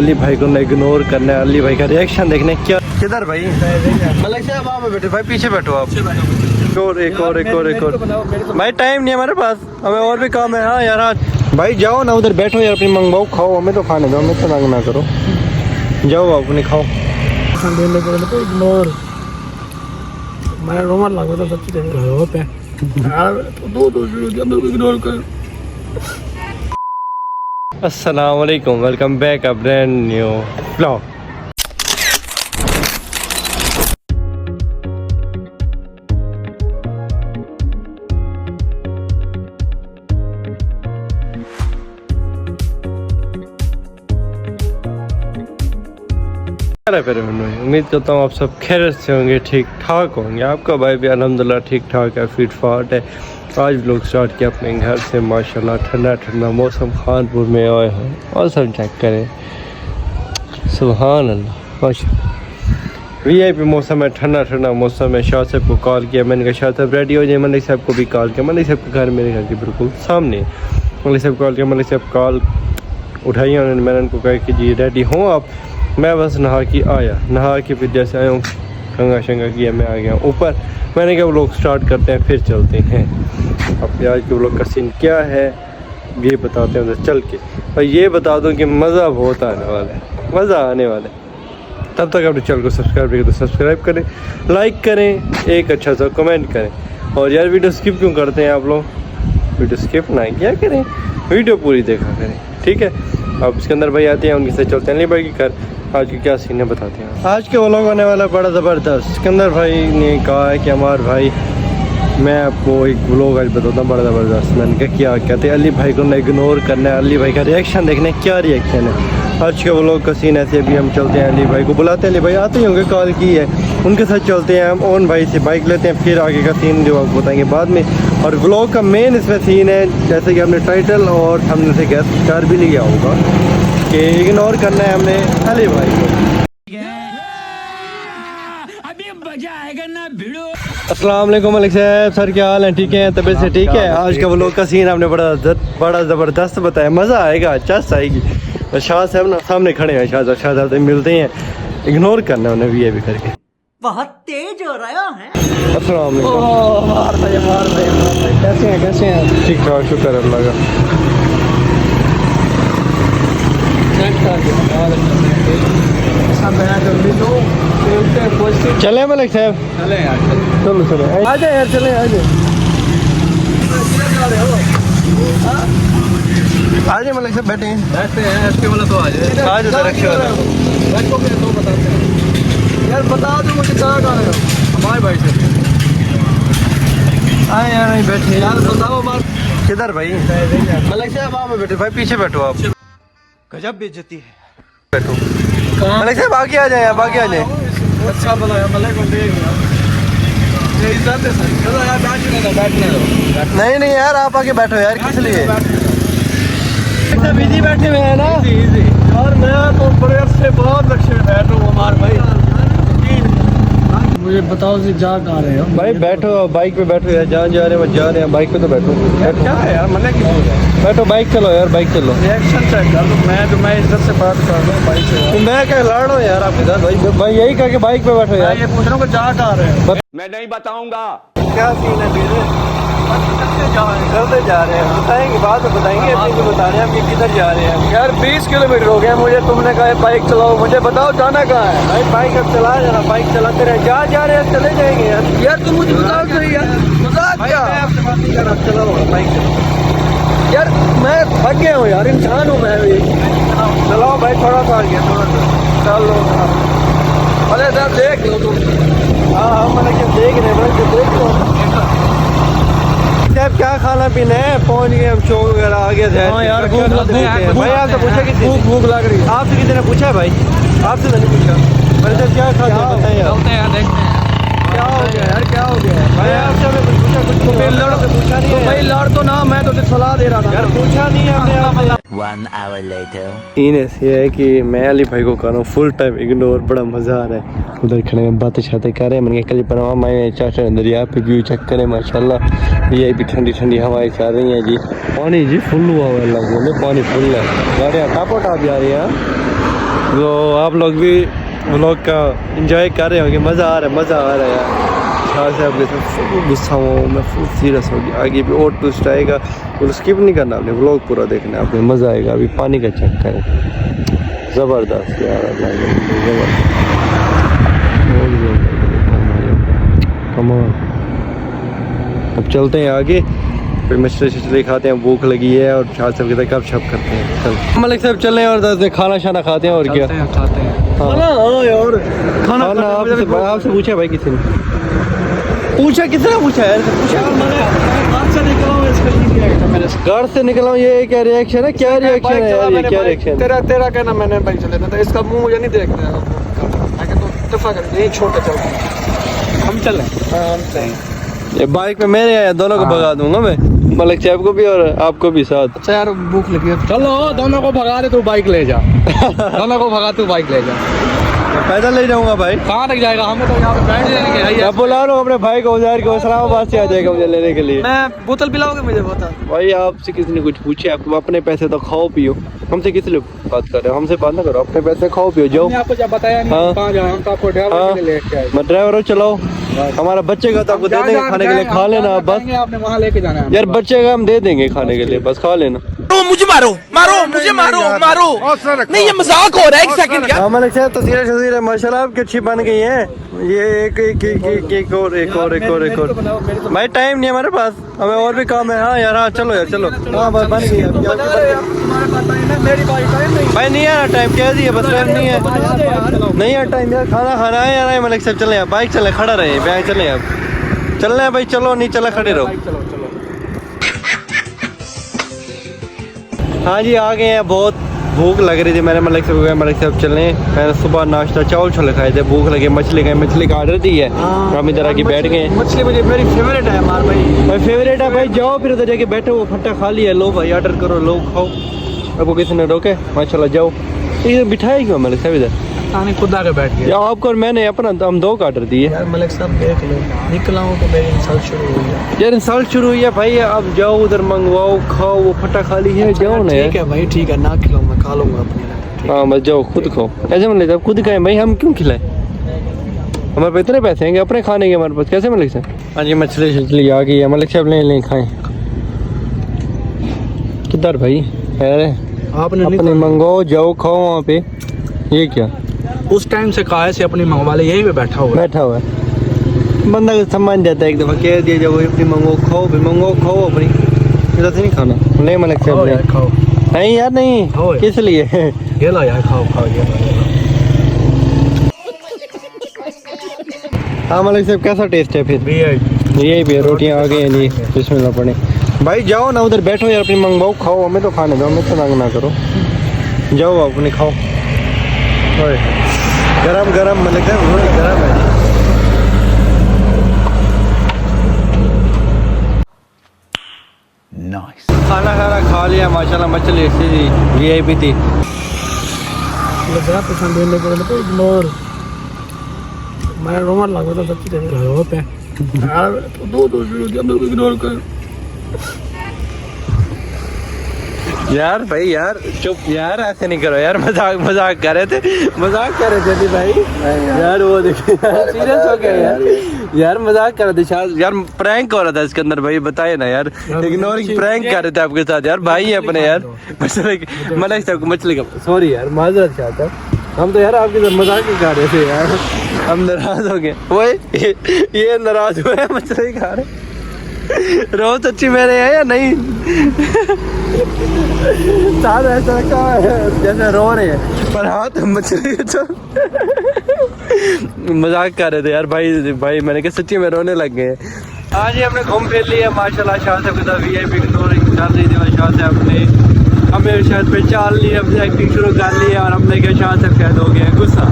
अली भाई को इग्नोर करना है, अली भाई का रिएक्शन देखने। क्या किधर भाई? मलिक साहब वहाँ पे बैठे भाई, पीछे बैठो आप। एक और भाई टाइम नहीं है हमारे पास, हमें और भी काम है। हाँ यार भाई जाओ ना उधर बैठो यार, अपनी मंगवाओ खाओ, हमें तो खाने दो, हमें तो मांग ना करो। जाओ आप अपनी खाओ। इग्नोर मैं रोमन लग रहा था सच्ची पे यार, दो इग्नोर कर। अस्सलाम वालेकुम, welcome back a brand new vlog. फिर उम्मीद करता हूँ आप सब खैरियत से होंगे, ठीक ठाक होंगे। आपका भाई भी अल्हम्दुलिल्लाह ठीक ठाक है, फिट फाट है। आज लोग स्टार्ट किया अपने घर से माशाल्लाह, ठंडा ठंडा मौसम खानपुर में आए हैं। और सब चेक करें, सुभान अल्लाह माशाल्लाह। वीआईपी मौसम है, ठंडा ठंडा मौसम है। शाह साहब को कॉल किया, मैंने कहा शाह साहब रेडी हो जाए। मलिक साहब को भी कॉल किया, मलिक साहब का घर मेरे घर के बिल्कुल सामने। मलिक साहब कॉल किया, मलिक साहब कॉल उठाई उन्होंने। मैंने उनको कहा कि जी रेडी हूँ आप। मैं बस नहा के आया, नहा के फिर जैसे आया हूँ कंगा शंगा किया, मैं आ गया ऊपर। मैंने कहा वो लोग स्टार्ट करते हैं फिर चलते हैं। अब आज के व्लॉग का सीन क्या है ये बताते हैं उधर चल के। और ये बता दूं कि मज़ा बहुत आने वाला है, मज़ा आने वाला है। तब तक अपने चैनल को सब्सक्राइब करें तो सब्सक्राइब करें, लाइक करें, एक अच्छा सा कमेंट करें। और यार वीडियो स्किप क्यों करते हैं आप लोग? वीडियो स्किप ना किया करें, वीडियो पूरी देखा करें, ठीक है। अब इसके अंदर भाई आते हैं, उनके साथ चलते हैं अली भाई के घर। आज की क्या सीन है बताते हैं। आज के व्लॉग आने वाला बड़ा ज़बरदस्त। सिकंदर भाई ने कहा है कि हमारे भाई, मैं आपको एक व्लॉग आज बताता हूँ बड़ा ज़बरदस्त। मैंने कहा क्या कहते हैं, अली भाई को इग्नोर करना है, अली भाई का रिएक्शन देखने क्या रिएक्शन है। आज के व्लॉग का सीन ऐसे। अभी हम चलते हैं, अली भाई को बुलाते हैं, अली भाई आते ही होंगे, कॉल की है, उनके साथ चलते हैं हम। ओन भाई से बाइक लेते हैं, फिर आगे का सीन जो आपको बताएंगे बाद में। और व्लॉग का मेन इसमें सीन है, जैसे कि हमने टाइटल और हमने से गेस्ट स्टार भी लिया होगा कि इग्नोर करना है हमने अली भाई को। अस्सलाम वालेकुम मलिक साहब, सर क्या हाल है? ठीक है, तबीयत से ठीक है? आज का व्लॉग का सीन आपने बड़ा ज़बरदस्त बताया, मज़ा आएगा, चस आएगी। और शाह साहब ना सामने खड़े हैं, शाह साहब से मिलते हैं, इग्नोर करना है उन्हें वीआईपी करके। बहुत तेज हो रहा है। अस्सलाम वालेकुम, कैसे हैं? ठीक ठाक, शुक्र अल्लाह का। चले मलिक साहब, चलो आ जाए यार, चले आ जाए मलिक साहब, बैठे हैं। एक्टिव वाला तो आ जाए, आज उधर एक्टिव वाला यार बता दो मुझे कहाँ का है हमारे भाई से। आए यार नहीं बैठे यार, बताओ बात किधर भाई? मलिक साहब वहाँ पे बैठे भाई, पीछे बैठो आप। गजब बेइज्जती है, बैठो। मलिक साहब आगे आ जाए, आप आगे आ जाए। अच्छा बनाया मलिक को, चलो यार बैठने दो। नहीं यार आप आगे बैठो यार, किस लिए? बिजी बैठे हुए हैं ना। और मैं तो बड़े अरसे बहुत लक्ष्य में बैठ रहा हूँ हमारे भाई। मुझे बताओ जी जा कहाँ रहे हो भाई? बैठो बाइक पे बैठो यार, जहाँ जा रहे हैं जा रहे हैं, बाइक पे तो बैठो। क्या है यार मना की बैठो, बाइक चलो यार, बाइक चलो। रिएक्शन चेक कर लो, मैं इज्जत से बात कर रहा हूँ बाइक से। तो मैं क्या लड़ रहा हूँ यार आपके साथ भाई यही कहा कि बाइक पे बैठो यार। ये पूछ रहा हूँ कि जा कहाँ रहे हैं? मैं नहीं बताऊँगा क्या सीन है फिर। करते जा रहे हैं, बताएंगे बाद में बताएंगे, अपनी को बता रहे हैं हम कि किधर जा रहे हैं यार। 20 किलोमीटर हो गया मुझे, तुमने कहा बाइक चलाओ, मुझे बताओ जाना कहाँ है भाई? बाइक अब चला जाना, बाइक चलाते रहे, जा रहे हैं, चले जाएंगे यार तुम मुझे बताओ सही यार, क्या आपसे बात नहीं कर रहा, चलाओ बाइक चलाओ यार। मैं थक गया हूँ यार, इंसान हूँ मैं भी। चलाओ भाई, थोड़ा सा गया, थोड़ा सा चलो। अरे सर देख लो तुम। हाँ मैंने क्या देख रहे हैं, देख लो साहब क्या खाना पीना है। पहुंच गए हम, चौक वगैरह आ गए थे। हाँ यार भूख लग रही है भाई, आपसे पूछा कि भूख लग रही है? आपसे किसी ने पूछा है भाई? आपसे नहीं पूछा भाई साहब क्या खाते हैं बताएं यार। देखते हैं क्या हो गया यार, क्या हो गया भाई? आपसे हमें कुछ पूछा? कुछ पूछा नहीं है भाई। लड़ तो ना, मैं तो सलाह दे रहा था यार, पूछा नहीं है हमने। 1 hour later सीन ऐसे है कि मैं अली भाई को कर रहा हूँ फुल टाइम इग्नोर, बड़ा मज़ा आ रहा है। उधर खड़े हैं, बातें शातें कर रहे हैं। मैंने कल पर मैं चाचा दरिया पे व्यू चेक करें, माशाल्लाह ये भी ठंडी ठंडी हवाएं चल रही हैं जी। पानी जी फुल हुआ हुआ है, अल्लाह बोले पानी फुल है, गाड़ियाँ टापो टाप जा रही हैं। तो आप लोग भी व्लॉग का एंजॉय कर रहे होंगे, मज़ा आ रहा है यार। शाह साहब के साथ फुल गुस्सा हूँ मैं, फुल सीरियस हो गया। आगे भी और ट्विस्ट आएगा और स्किप नहीं करना, आपने व्लॉग पूरा देखना है, आपने मज़ा आएगा। अभी पानी का चेक करें, ज़बरदस्त यार, ज़बरदस्त। कमाल। अब चलते हैं आगे, फिर मछली खाते हैं, भूख लगी है और शाह साहब के साथ गप शप करते हैं। चल मलिक साहब चलें और खाना शाना खाते हैं और क्या खाते हैं। हाँ यार, खाना आपसे पूछा भाई, किसी ने पूछा, किसने पूछा यार? घर से निकला हूँ, ये क्या रिएक्शन है? क्या रिएक्शन है यार, ये क्या रिएक्शन? तेरा कहना मैंने बाइक चलाना था, इसका मुंह मुझे नहीं देखना है। तो दफा कर, यही छोटे चलते हम चलें। हम चलें, ये बाइक में मेरे आया, दोनों को भगा दूंगा मैं, मलिक साहब को भी और आपको भी साथ। अच्छा यार भूख लगी है, चलो दोनों को भगा दे, तू बाइक ले जा। दोनों को भगा, तू बाइक ले जा। पैदल ले जाऊंगा भाई, कहाँ तक जाएगा? हमें तो यहाँ पे बैठ जाएंगे। अब बुला लो अपने भाई को, उजायर को, इस्लामाबाद से आ जाएगा मुझे लेने के लिए। मैं बोतल पिलाओगे मुझे? बोतल भाई आपसे किसी ने कुछ पूछे? आपको अपने पैसे तो खाओ पियो, हमसे किस लिए बात कर रहे हो? हमसे बात ना करो, अपने पैसे खाओ पियो जाओ। आपको जब बताया नहीं कहाँ जाना, हम तो आपको ड्राइवर लेके आए। मैं ड्राइवर हो, चलाओ। हमारा बच्चे का तो आपको दे देंगे खाने के लिए, खा लेना आप बस। आपने वहाँ लेके जाना है यार, बच्चे का हम दे देंगे खाने के लिए, बस खा लेना। मुझे मारो मुझे मारो नहीं, ये मजाक हो रहा है। एक सेकंड का मलिक साहब तस्वीरें माशाल्लाह आपकी अच्छी बन गई हैं। ये एक और भाई, टाइम नहीं है हमारे पास, हमें और भी काम है। हाँ यार, हाँ चलो यार, चलो। हाँ बस बन गई भाई, नहीं है टाइम, कह दिए बस, टाइम नहीं है, नहीं है टाइम यार, खाना खाना है यार। मलिक साहब चले, बाइक चले, खड़ा रहे, बैग चले, अब चल रहे हैं भाई, चलो, नहीं चला खड़े रहो। हाँ जी, आ गए हैं, बहुत भूख लग रही थी। मैंने मलिक साहब चले, मैंने सुबह नाश्ता चावल छोले खाए थे, भूख लगे, मछली का ऑर्डर दी है। हम इधर आके बैठ गए। मछली मुझे मेरी फेवरेट है हमारे भाई फेवरेट है भाई, जाओ फिर उधर जाके बैठो, वो फट्टा खा लिया, लो भाई ऑर्डर करो, लो खाओ, आपको किसी ने रोके? माशाल्लाह जाओ। ये बिठाए क्यों मलिक साहब इधर? खुद आके बैठ गया आपको और मैंने अपना, हम दो का ऑर्डर दिए यार। मलिक साहब देख लो, निकला हूँ तो मेरी इंसल्ट शुरू हुई है यार, इंसल्ट शुरू हुई है भाई। अब जाओ उधर मंगवाओ, खाओ, वो फट्टा खाली है, जाओ ना। ठीक है भाई, ठीक है, ना खिलाओ, मैं खा लूंगा अपने। हाँ बस जाओ, खुद खाओ। ऐसे मलिक साहब खुद खाएं भाई, हम क्यों खिलाएं? हमारे पास इतने पैसे हैं अपने खाने के, हमारे पास कैसे मलिक साहब? हाँ जी, मछली आ गई है, मलिक साहब ले खाएं। किधर भाई है? आपने अपने मंगवाओ, जाओ खाओ वहाँ पे। ये क्या उस टाइम से कहा से अपनी मंगवा ले, यहीं पे बैठा हुआ है। बंदा को समझ जाता है, एक दफा कह दिया जब अपनी मंगो खाओ, अपनी इधर से नहीं खाना। नहीं मलिक साहब खाओ। नहीं यार, नहीं, किस लिए? ये लो यार, खाओ ये हाँ मलिक साहब, कैसा टेस्ट है फिर? ये भी रोटियाँ आ गई हैं जी, बिस्मिल्लाह पड़े। भाई जाओ ना उधर बैठो यार, अपनी मंगवाओ, खाओ, हमें तो खाने दो, हमें तो तंग ना करो, जाओ अपनी खाओ। गरम मलिक साहब, गरम है। नाइस। खाना खा लिया माशाल्लाह, मछली सीधी VIP थी। पसंद है तो इग्नोर, मैं रोमन लगा तो सच्ची हो पे यार, दो इग्नोर कर यार। भाई यार चुप यार, ऐसे नहीं करो यार, मजाक कर रहे थे भाई यार, वो देखिए सीरियस हो गया यार, मजाक कर रहे थे यार, प्रैंक हो रहा था इसके अंदर भाई, बताए ना यार, इग्नोरिंग प्रैंक कर रहे थे आपके साथ यार, भाई है अपने यार। मलिक साहब को मछली का सॉरी यार, माजरत चाहता हूँ, हम तो यार आपके साथ मजाक ही कर रहे थे यार, हम नाराज हो गए। वो ये नाराज हुए हैं, मछली खा रहे। रोज अच्छी मेरे है या नहीं? साथ ऐसा रखा है जैसे रो रहे हैं, पर हाथ मछली तो मजाक कर रहे थे यार भाई मैंने कहा सच्ची में रोने लग गए। आज ही हमने घूम फिर लिया माशाल्लाह, शाह साहब के साथ VIP इग्नोरिंग कर रही थी, शाह साहब ने हमें शायद पहचान लिया, अपनी एक्टिंग शुरू कर ली और हमने क्या शाह साहब कैद हो गया गुस्सा,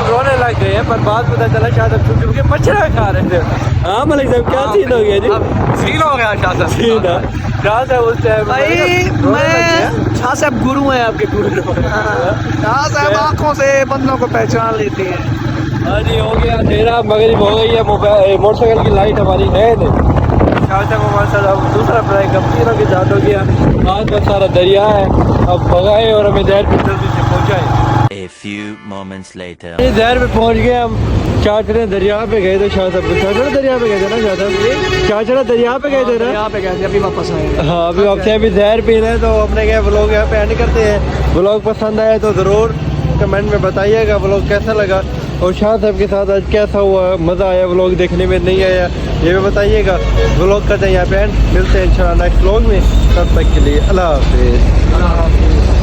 रोने लग गए हैं, पर बाद पता चला शाह साहब चुप के मच्छर खा रहे थे। हाँ मलिक साहब, क्या सीन हो गया जी? सीन हो गया शाह साहब उस टाइम भाई, मैं शाह साहब गुरु है आपके, गुरु शाह साहब आंखों से बंदों को पहचान लेते हैं। हाँ जी, हो गया अंधेरा, मगरिब हो गई है, मोटरसाइकिल की लाइट हमारी है नहीं। शाह साहब हमारे साथ अब दूसरा ट्राई कब तीनों के साथ हो गया, आज का सारा दरिया है, अब भगाए और हमें जहर जल्दी से पहुँचाए। A few moments later. जहर पे पहुंच गए हम। चाचड़े दरिया पे गए थे शाह साहब, चाचड़ा दरिया पे गए थे ना शाह साहब, चाचड़ा दरिया पे गए थे ना। यहाँ पे गए थे, अभी वापस आए। हाँ अभी वापस अभी जहर पी रहे हैं, तो अपने क्या व्लॉग यहाँ पे एंड करते हैं। व्लॉग पसंद आया तो ज़रूर कमेंट में बताइएगा व्लॉग कैसा लगा, और शाह साहब के साथ आज कैसा हुआ, मज़ा आया व्लॉग देखने में नहीं आया ये भी बताइएगा। व्लॉग करते हैं यहाँ पे एंड, मिलते हैं इंशाल्लाह नेक्स्ट व्लॉग में, तब तक के लिए अल्लाह हाफिज़।